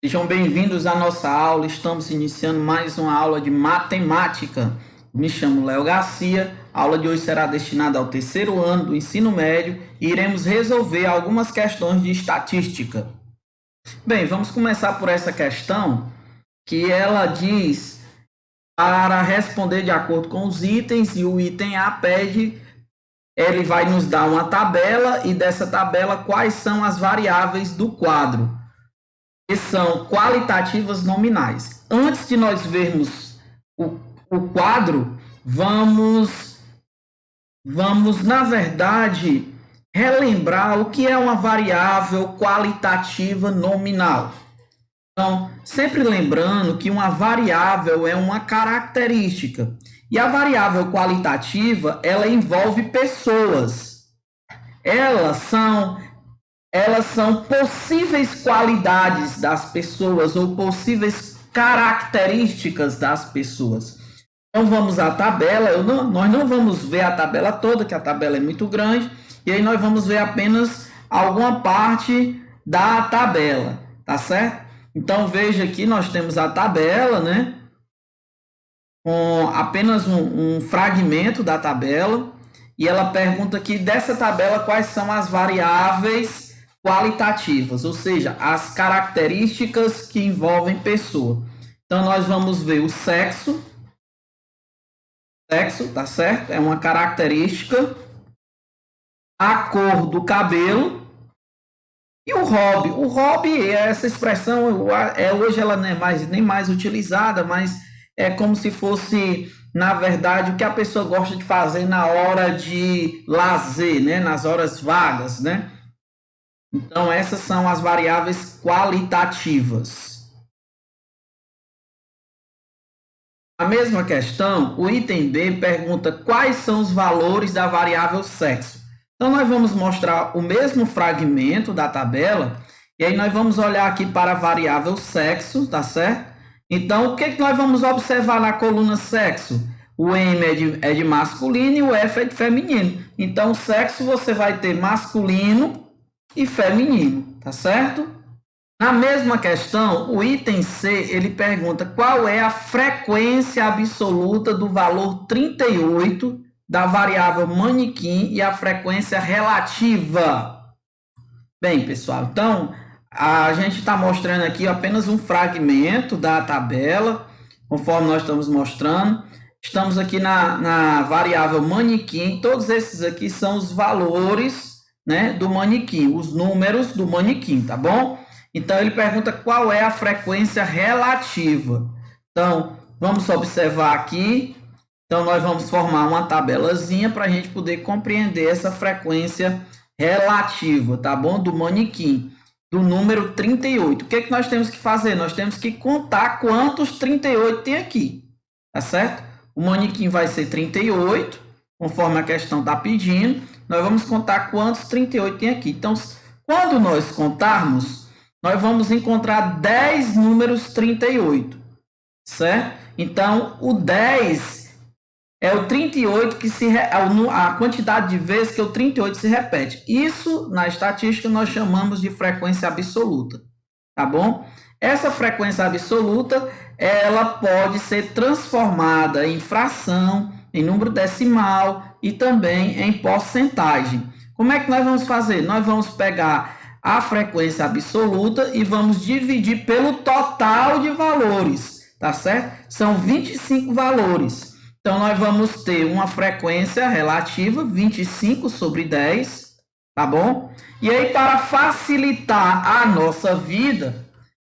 Sejam bem-vindos à nossa aula. Estamos iniciando mais uma aula de matemática. Me chamo Léo Garcia. A aula de hoje será destinada ao terceiro ano do ensino médio e iremos resolver algumas questões de estatística. Bem, vamos começar por essa questão que ela diz para responder de acordo com os itens e o item A pede, ele vai nos dar uma tabela e dessa tabela quais são as variáveis do quadro. Que são qualitativas nominais. Antes de nós vermos o quadro, vamos, na verdade, relembrar o que é uma variável qualitativa nominal. Então, sempre lembrando que uma variável é uma característica. E a variável qualitativa, ela envolve pessoas. Elas são possíveis qualidades das pessoas ou possíveis características das pessoas. Então vamos à tabela. Nós não vamos ver a tabela toda, que a tabela é muito grande, e aí nós vamos ver apenas alguma parte da tabela, tá certo? Então veja aqui, nós temos a tabela, né? Com apenas um fragmento da tabela, e ela pergunta aqui dessa tabela quais são as variáveis qualitativas, ou seja, as características que envolvem pessoa. Então, nós vamos ver o sexo, tá certo? É uma característica. A cor do cabelo e o hobby. O hobby, essa expressão, hoje ela não é nem mais utilizada, mas é como se fosse, na verdade, o que a pessoa gosta de fazer na hora de lazer, né? Nas horas vagas, né? Então, essas são as variáveis qualitativas. A mesma questão, o item B pergunta quais são os valores da variável sexo. Então, nós vamos mostrar o mesmo fragmento da tabela, e aí nós vamos olhar aqui para a variável sexo, tá certo? Então, o que nós vamos observar na coluna sexo? O M é de masculino e o F é de feminino. Então, o sexo você vai ter masculino e feminino, tá certo? Na mesma questão, o item C, ele pergunta qual é a frequência absoluta do valor 38 da variável manequim e a frequência relativa. Bem, pessoal, então, a gente está mostrando aqui apenas um fragmento da tabela, conforme nós estamos mostrando. Estamos aqui na variável manequim, todos esses aqui são os valores, né, do manequim, os números do manequim, tá bom? Então, ele pergunta qual é a frequência relativa. Então, vamos observar aqui. Então, nós vamos formar uma tabelazinha para a gente poder compreender essa frequência relativa, tá bom? Do manequim, do número 38. O que nós temos que fazer? Nós temos que contar quantos 38 tem aqui, tá certo? O manequim vai ser 38, conforme a questão está pedindo. Nós vamos contar quantos 38 tem aqui. Então, quando nós contarmos, nós vamos encontrar 10 números 38, certo? Então, o 10 é o 38 a quantidade de vezes que o 38 se repete. Isso, na estatística, nós chamamos de frequência absoluta, tá bom? Essa frequência absoluta, ela pode ser transformada em fração, em número decimal e também em porcentagem. Como é que nós vamos fazer? Nós vamos pegar a frequência absoluta e vamos dividir pelo total de valores, tá certo? São 25 valores. Então, nós vamos ter uma frequência relativa, 25 sobre 10, tá bom? E aí, para facilitar a nossa vida,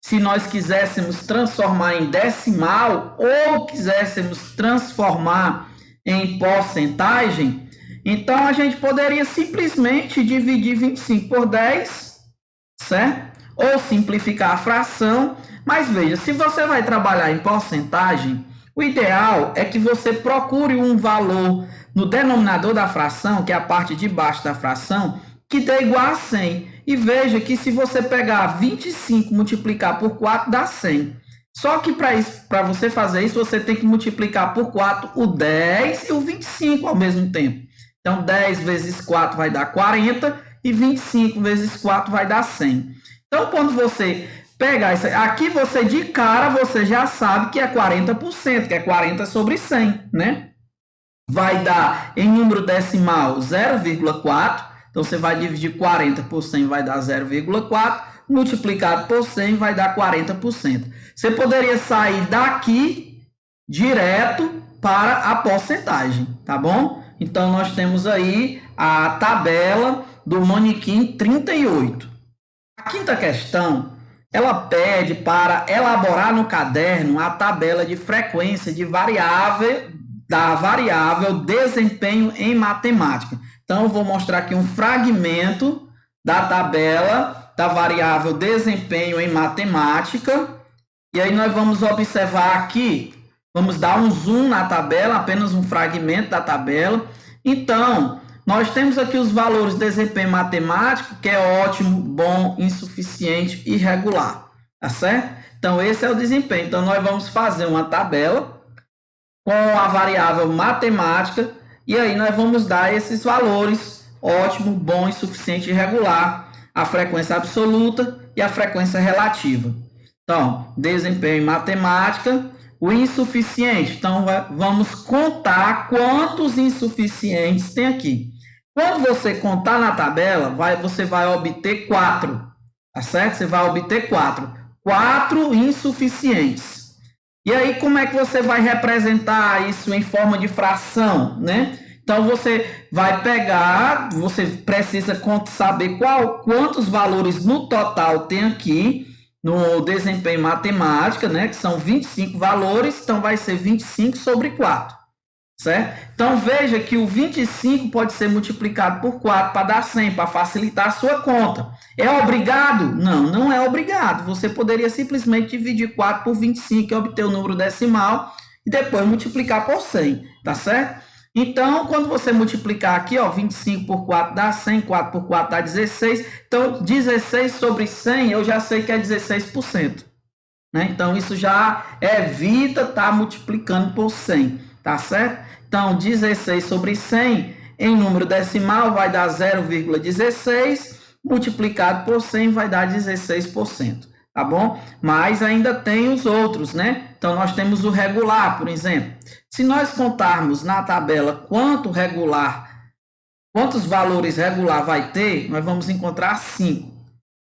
se nós quiséssemos transformar em decimal ou quiséssemos transformar em porcentagem, então a gente poderia simplesmente dividir 25 por 10, certo? Ou simplificar a fração. Mas veja, se você vai trabalhar em porcentagem, o ideal é que você procure um valor no denominador da fração, que é a parte de baixo da fração, que dê igual a 100. E veja que se você pegar 25 e multiplicar por 4, dá 100. Só que para você fazer isso, você tem que multiplicar por 4 o 10 e o 25 ao mesmo tempo. Então, 10 vezes 4 vai dar 40 e 25 vezes 4 vai dar 100. Então, quando você pegar isso aqui, você de cara, você já sabe que é 40%, que é 40 sobre 100, né? Vai dar, em número decimal, 0,4. Então, você vai dividir 40 por 100, vai dar 0,4. Multiplicado por 100, vai dar 40%. Você poderia sair daqui direto para a porcentagem, tá bom? Então, nós temos aí a tabela do manequim 38. A quinta questão, ela pede para elaborar no caderno a tabela de frequência de da variável desempenho em matemática. Então, eu vou mostrar aqui um fragmento da tabela da variável desempenho em matemática. E aí nós vamos observar aqui, vamos dar um zoom na tabela, apenas um fragmento da tabela. Então, nós temos aqui os valores de desempenho matemático, que é ótimo, bom, insuficiente e regular, tá certo? Então, esse é o desempenho. Então, nós vamos fazer uma tabela com a variável matemática, e aí nós vamos dar esses valores, ótimo, bom, insuficiente e regular, a frequência absoluta e a frequência relativa. Então, desempenho em matemática, o insuficiente. Então, vamos contar quantos insuficientes tem aqui. Quando você contar na tabela, você vai obter 4, tá certo? Você vai obter 4. 4 insuficientes. E aí, como é que você vai representar isso em forma de fração, né? Então, você vai pegar, você precisa saber quantos valores no total tem aqui no desempenho matemática, né? Que são 25 valores, então vai ser 25 sobre 4, certo? Então, veja que o 25 pode ser multiplicado por 4 para dar 100, para facilitar a sua conta. É obrigado? Não, não é obrigado. Você poderia simplesmente dividir 4 por 25 e obter o número decimal e depois multiplicar por 100, tá certo? Então, quando você multiplicar aqui, ó, 25 por 4 dá 100, 4 por 4 dá 16. Então, 16 sobre 100, eu já sei que é 16%. Né? Então, isso já evita estar multiplicando por 100, tá certo? Então, 16 sobre 100 em número decimal vai dar 0,16, multiplicado por 100 vai dar 16%, tá bom? Mas ainda tem os outros, né? Então, nós temos o regular, por exemplo. Se nós contarmos na tabela quantos valores regular vai ter, nós vamos encontrar 5.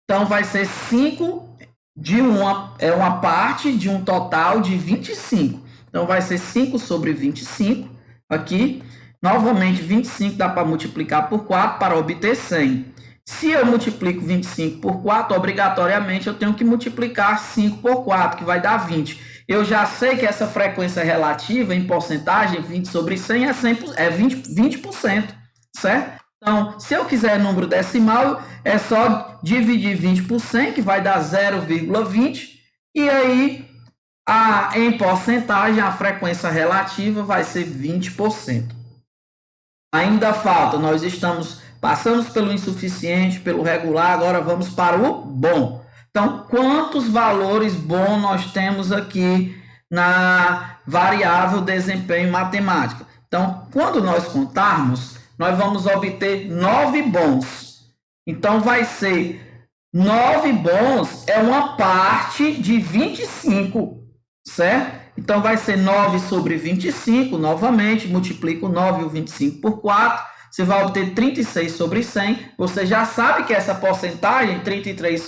Então, vai ser 5 de uma parte de um total de 25. Então, vai ser 5 sobre 25 aqui. Novamente, 25 dá para multiplicar por 4 para obter 100. Se eu multiplico 25 por 4, obrigatoriamente eu tenho que multiplicar 5 por 4, que vai dar 20. Eu já sei que essa frequência relativa em porcentagem, 20 sobre 100, é 20%, certo? Então, se eu quiser número decimal, é só dividir 20 por 100, que vai dar 0,20, e aí, em porcentagem, a frequência relativa vai ser 20%. Ainda falta, passamos pelo insuficiente, pelo regular, agora vamos para o bom. Então, quantos valores bons nós temos aqui na variável desempenho matemática? Então, quando nós contarmos, nós vamos obter 9 bons. Então, vai ser 9 bons é uma parte de 25, certo? Então, vai ser 9 sobre 25, novamente, multiplico 9 e o 25 por 4. Você vai obter 36 sobre 100. Você já sabe que essa porcentagem, 36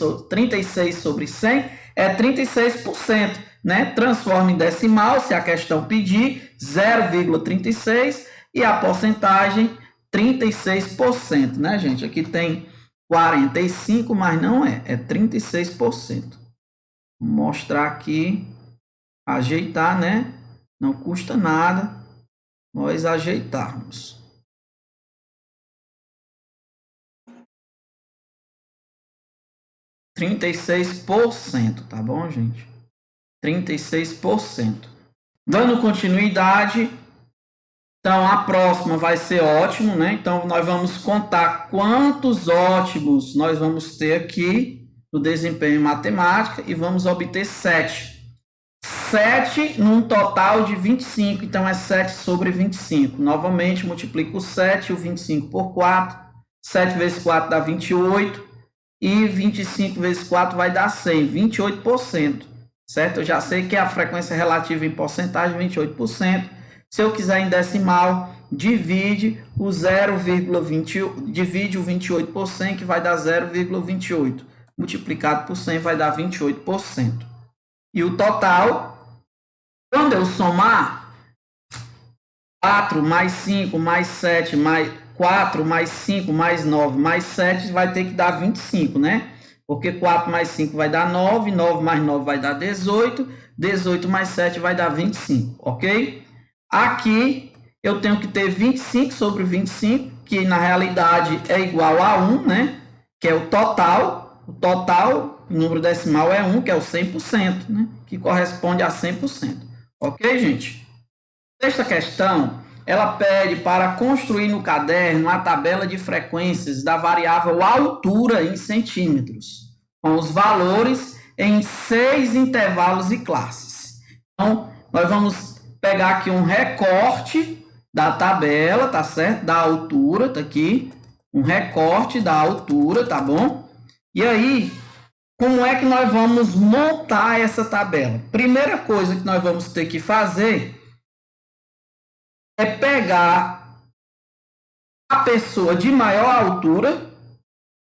sobre 100, é 36%. Né? Transforma em decimal, se a questão pedir, 0,36 e a porcentagem, 36%. Né, gente? Aqui tem 45, mas não é 36%. Vou mostrar aqui, ajeitar, né? Não custa nada nós ajeitarmos. 36%, tá bom, gente? 36%. Dando continuidade, então a próxima vai ser ótimo, né? Então nós vamos contar quantos ótimos nós vamos ter aqui no desempenho em matemática e vamos obter 7. 7 num total de 25, então é 7 sobre 25. Novamente, multiplico o 7 e o 25 por 4. 7 vezes 4 dá 28. e 25 vezes 4 vai dar 100, 28%, certo? Eu já sei que a frequência relativa em porcentagem é 28%. Se eu quiser em decimal, divide o 0,20, divide o 28 por 100, que vai dar 0,28. Multiplicado por 100 vai dar 28%. E o total, quando eu somar 4 mais 5 mais 7 mais 4 mais 5 mais 9 mais 7 vai ter que dar 25, né? Porque 4 mais 5 vai dar 9, 9 mais 9 vai dar 18, 18 mais 7 vai dar 25, ok? Aqui eu tenho que ter 25 sobre 25, que na realidade é igual a 1, né? Que é o total. O total, o número decimal é 1, que é o 100%, né? Que corresponde a 100%. Ok, gente? Esta questão, ela pede para construir no caderno a tabela de frequências da variável altura em centímetros, com os valores em 6 intervalos e classes. Então, nós vamos pegar aqui um recorte da tabela, tá certo? Da altura, tá aqui. Um recorte da altura, tá bom? E aí, como é que nós vamos montar essa tabela? Primeira coisa que nós vamos ter que fazer é pegar a pessoa de maior altura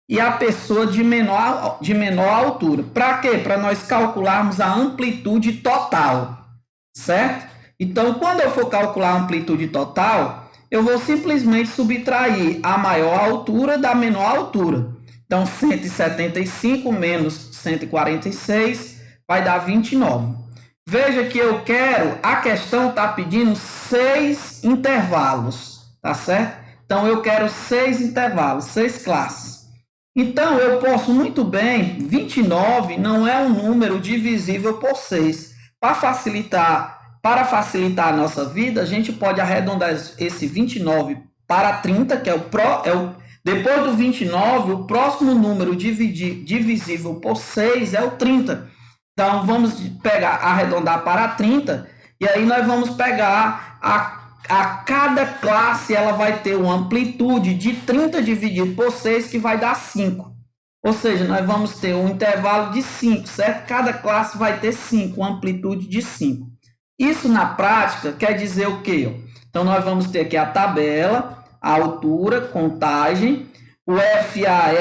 e a pessoa de menor altura. Para quê? Para nós calcularmos a amplitude total, certo? Então, quando eu for calcular a amplitude total, eu vou simplesmente subtrair a maior altura da menor altura. Então, 175 menos 146 vai dar 29. Veja que eu quero, a questão está pedindo 6 intervalos, tá certo? Então, eu quero 6 intervalos, 6 classes. Então, eu posso muito bem, 29 não é um número divisível por 6. Para facilitar a nossa vida, a gente pode arredondar esse 29 para 30, que depois do 29, o próximo número divisível por 6 é o 30. Então, vamos arredondar para 30, e aí nós vamos pegar a cada classe, ela vai ter uma amplitude de 30 dividido por 6, que vai dar 5. Ou seja, nós vamos ter um intervalo de 5, certo? Cada classe vai ter 5, uma amplitude de 5. Isso, na prática, quer dizer o quê? Então, nós vamos ter aqui a tabela, a altura, contagem. O FA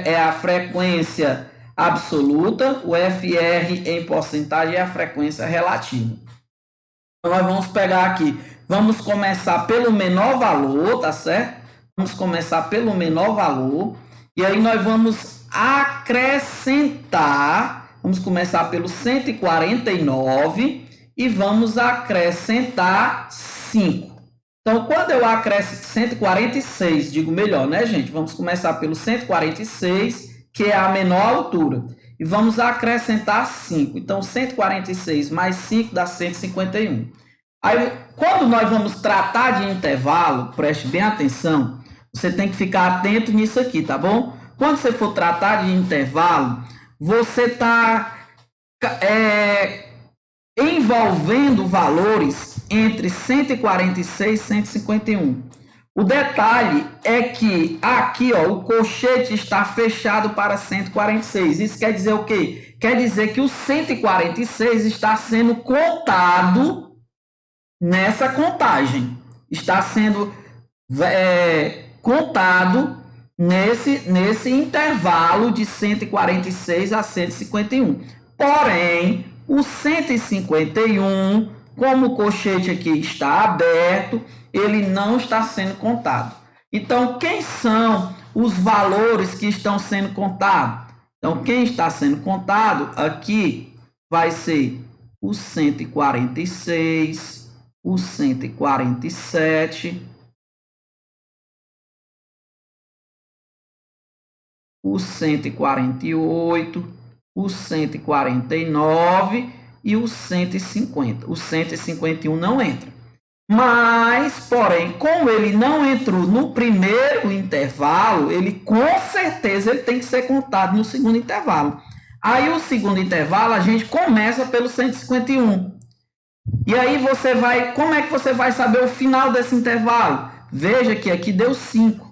é a frequência absoluta, o FR em porcentagem é a frequência relativa. Então, nós vamos pegar aqui, vamos começar pelo menor valor, tá certo? Vamos começar pelo menor valor, e aí nós vamos acrescentar, vamos começar pelo 149 e vamos acrescentar 5. Então, quando eu acrescento 146, digo melhor, né, gente? Vamos começar pelo 146, que é a menor altura. E vamos acrescentar 5. Então, 146 mais 5 dá 151. Aí, quando nós vamos tratar de intervalo, preste bem atenção, você tem que ficar atento nisso aqui, tá bom? Quando você for tratar de intervalo, você está envolvendo valores entre 146 e 151. O detalhe é que aqui, ó, o colchete está fechado para 146. Isso quer dizer o quê? Quer dizer que o 146 está sendo contado nessa contagem. Está sendo contado nesse intervalo de 146 a 151. Porém, o 151, como o colchete aqui está aberto, ele não está sendo contado. Então, quem são os valores que estão sendo contados? Então, quem está sendo contado aqui vai ser o 146, o 147, o 148, o 149 e o 150. O 151 não entra. Mas, porém, como ele não entrou no primeiro intervalo, ele com certeza ele tem que ser contado no segundo intervalo. Aí o segundo intervalo a gente começa pelo 151. E aí você vai, como é que você vai saber o final desse intervalo? Veja que aqui deu 5.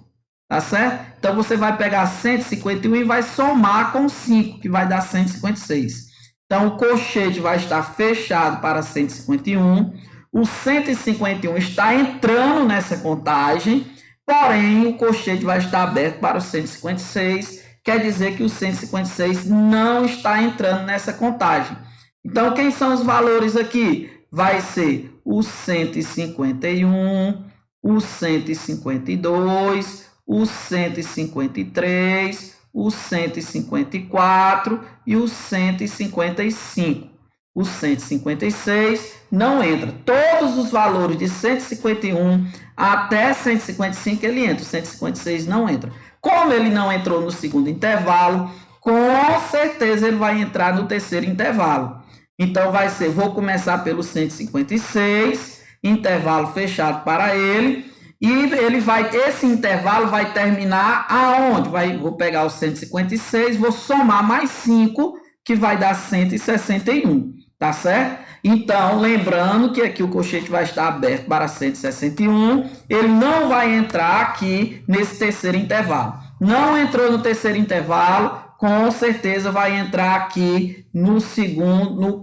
tá certo? Então, você vai pegar 151 e vai somar com 5, que vai dar 156. Então, o colchete vai estar fechado para 151. O 151 está entrando nessa contagem, porém, o colchete vai estar aberto para o 156. Quer dizer que o 156 não está entrando nessa contagem. Então, quem são os valores aqui? Vai ser o 151, o 152, o 153, o 154 e o 155. O 156 não entra. Todos os valores de 151 até 155 ele entra. O 156 não entra. Como ele não entrou no segundo intervalo, com certeza ele vai entrar no terceiro intervalo. Então, vai ser, vou começar pelo 156, intervalo fechado para ele, e ele vai, esse intervalo vai terminar aonde? Vou pegar o 156, vou somar mais 5, que vai dar 161, tá certo? Então, lembrando que aqui o colchete vai estar aberto para 161, ele não vai entrar aqui nesse terceiro intervalo. Não entrou no terceiro intervalo, com certeza vai entrar aqui no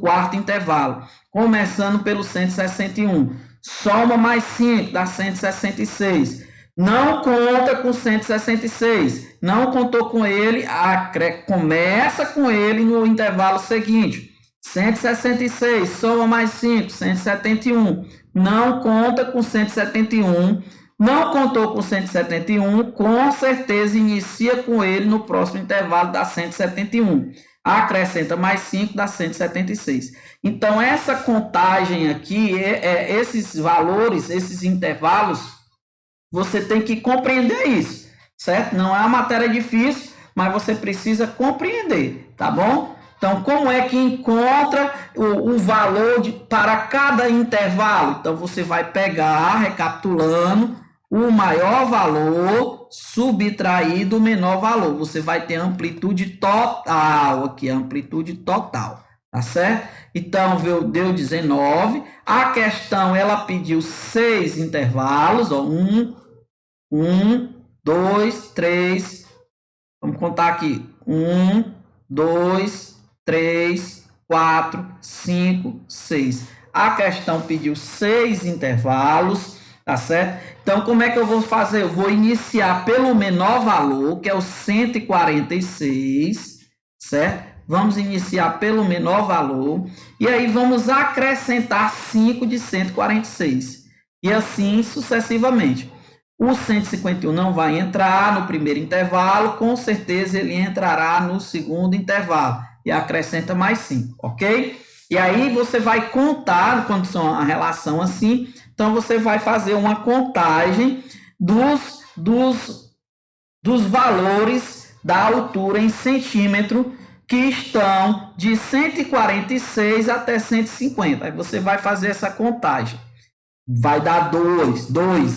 quarto intervalo, começando pelo 161. Soma mais 5, dá 166. Não conta com 166. Não contou com ele, começa com ele no intervalo seguinte. 166, soma mais 5, 171. Não conta com 171. Não contou com 171, com certeza inicia com ele no próximo intervalo, dá 171. Acrescenta mais 5, dá 176. Então, essa contagem aqui, esses valores, esses intervalos, você tem que compreender isso, certo? Não é uma matéria difícil, mas você precisa compreender, tá bom? Então, como é que encontra o valor para cada intervalo? Então, você vai pegar, recapitulando, o maior valor subtraído do menor valor. Você vai ter amplitude total aqui, amplitude total, tá certo? Então, deu 19. A questão, ela pediu 6 intervalos, ó, 1, 2, 3. Vamos contar aqui. 1, 2, 3, 4, 5, 6. A questão pediu 6 intervalos, tá certo? Então, como é que eu vou fazer? Eu vou iniciar pelo menor valor, que é o 146, certo? Vamos iniciar pelo menor valor, e aí vamos acrescentar 5 de 146, e assim sucessivamente. O 151 não vai entrar no primeiro intervalo, com certeza ele entrará no segundo intervalo, e acrescenta mais 5, ok? E aí você vai contar, quando são a relação assim, então você vai fazer uma contagem dos valores da altura em centímetro que estão de 146 até 150. Aí você vai fazer essa contagem. Vai dar 2,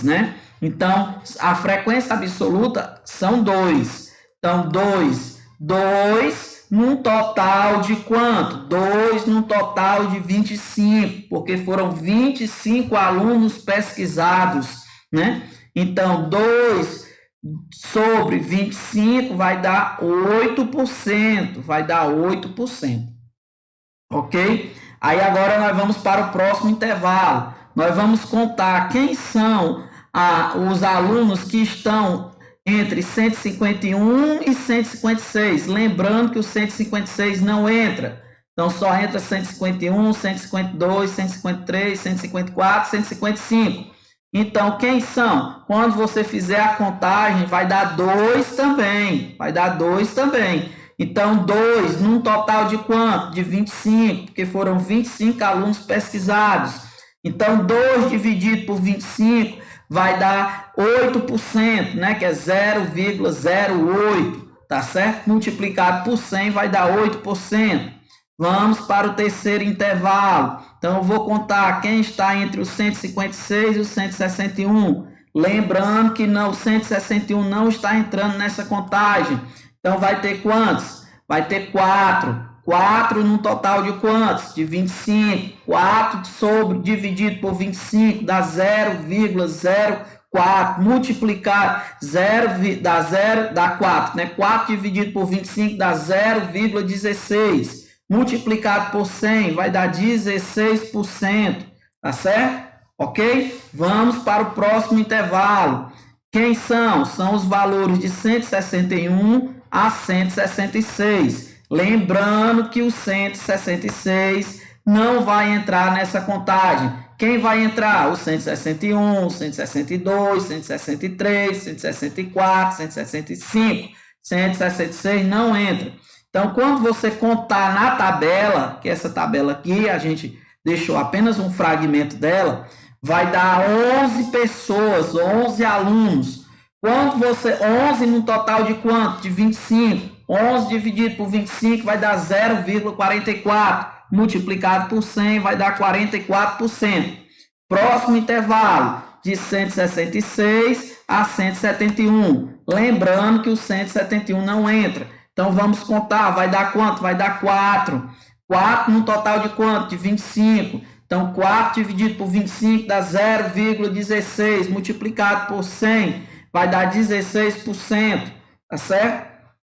né? Então, a frequência absoluta são 2. Então, 2 num total de quanto? 2 num total de 25, porque foram 25 alunos pesquisados, né? Então, 2 sobre 25 vai dar 8%, ok? Aí agora nós vamos para o próximo intervalo. Nós vamos contar quem são os alunos que estão entre 151 e 156. Lembrando que o 156 não entra. Então, só entra 151, 152, 153, 154, 155. Então, quem são? Quando você fizer a contagem, vai dar 2 também. Então, 2 num total de quanto? De 25, porque foram 25 alunos pesquisados. Então, 2 dividido por 25 vai dar 8%, né? Que é 0,08, tá certo? Multiplicado por 100 vai dar 8%. Vamos para o terceiro intervalo. Então, eu vou contar quem está entre o 156 e o 161. Lembrando que o 161 não está entrando nessa contagem. Então, vai ter quantos? Vai ter 4. 4 num total de quantos? De 25. 4 dividido por 25 dá 0,04. 4, multiplicar 0, dá 0, dá 4, né? 4 dividido por 25 dá 0,16. Multiplicado por 100 vai dar 16%, tá certo? Ok? Vamos para o próximo intervalo. Quem são? São os valores de 161 a 166. Lembrando que o 166 não vai entrar nessa contagem. Quem vai entrar? O 161, 162, 163, 164, 165, 166 não entra. Então, quando você contar na tabela, que essa tabela aqui, a gente deixou apenas um fragmento dela, vai dar 11 pessoas, 11 alunos. Quando você, 11 no total de quanto? De 25. 11 dividido por 25 vai dar 0,44. Multiplicado por 100 vai dar 44%. Próximo intervalo, de 166 a 171. Lembrando que o 171 não entra. Então, vamos contar, vai dar quanto? Vai dar 4. 4 no total de quanto? De 25. Então, 4 dividido por 25 dá 0,16. Multiplicado por 100 vai dar 16%. Tá certo?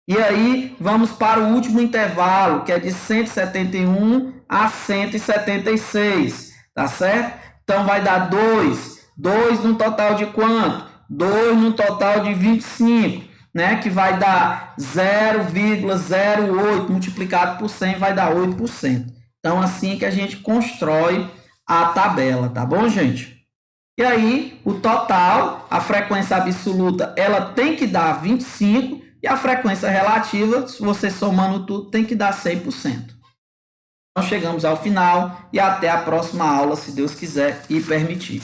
E aí, vamos para o último intervalo, que é de 171 a 176. Tá certo? Então, vai dar 2. 2 no total de quanto? 2 no total de 25. Né, que vai dar 0,08 multiplicado por 100 vai dar 8%. Então, assim que a gente constrói a tabela, tá bom, gente? E aí, o total, a frequência absoluta, ela tem que dar 25 e a frequência relativa, se você somando tudo, tem que dar 100%. Então, chegamos ao final e até a próxima aula, se Deus quiser e permitir.